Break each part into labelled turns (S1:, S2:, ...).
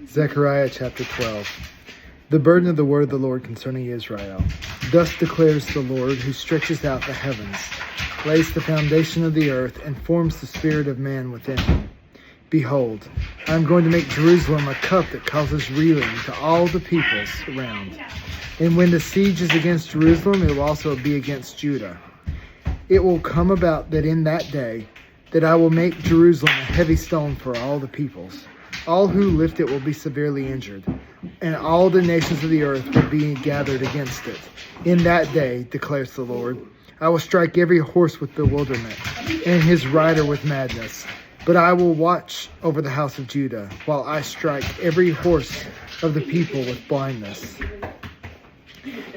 S1: Zechariah chapter 12. The burden of the word of the Lord concerning Israel. Thus declares the Lord, who stretches out the heavens, lays the foundation of the earth, and forms the spirit of man within him. Behold, I am going to make Jerusalem a cup that causes reeling to all the peoples around. And when the siege is against Jerusalem, it will also be against Judah. It will come about that in that day that I will make Jerusalem a heavy stone for all the peoples. All who lift it will be severely injured, and all the nations of the earth will be gathered against it. In that day, declares the Lord, I will strike every horse with bewilderment, and his rider with madness. But I will watch over the house of Judah, while I strike every horse of the people with blindness.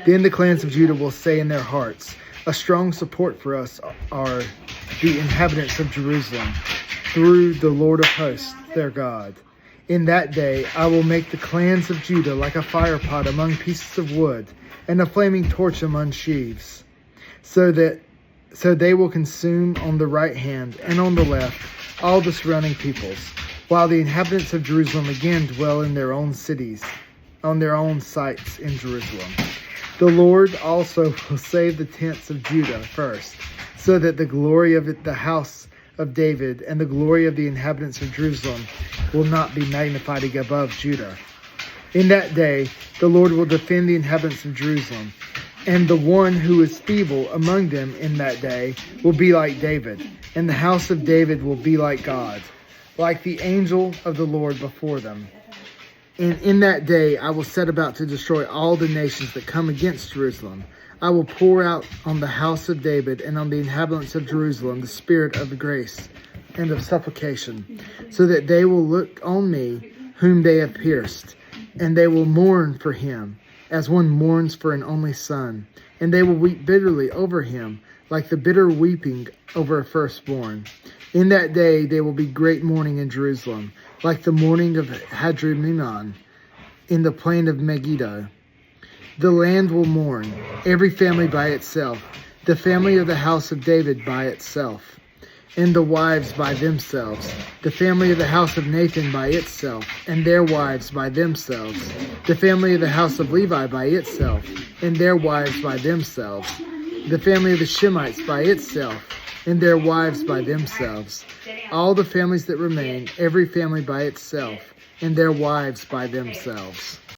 S1: Then the clans of Judah will say in their hearts, a strong support for us are the inhabitants of Jerusalem, through the Lord of hosts, their God. In that day I will make the clans of Judah like a firepot among pieces of wood, and a flaming torch among sheaves, so they will consume on the right hand and on the left all the surrounding peoples, while the inhabitants of Jerusalem again dwell in their own cities, on their own sites in Jerusalem. The Lord also will save the tents of Judah first, so that the glory of the house of David and the glory of the inhabitants of Jerusalem will not be magnified above Judah. In that day, the Lord will defend the inhabitants of Jerusalem, and the one who is feeble among them in that day will be like David, and the house of David will be like God, like the angel of the Lord before them. And in that day I will set about to destroy all the nations that come against Jerusalem. I will pour out on the house of David and on the inhabitants of Jerusalem the spirit of grace and of supplication, so that they will look on me whom they have pierced, and they will mourn for him as one mourns for an only son, and they will weep bitterly over him like the bitter weeping over a firstborn. In that day there will be great mourning in Jerusalem, like the mourning of Hadrimmon in the plain of Megiddo. The land will mourn, every family by itself, the family of the house of David by itself, and the wives by themselves, the family of the house of Nathan by itself, and their wives by themselves, the family of the house of Levi by itself, and their wives by themselves, the family of the Shemites by itself, and their wives by themselves, all the families that remain, every family by itself, and their wives by themselves.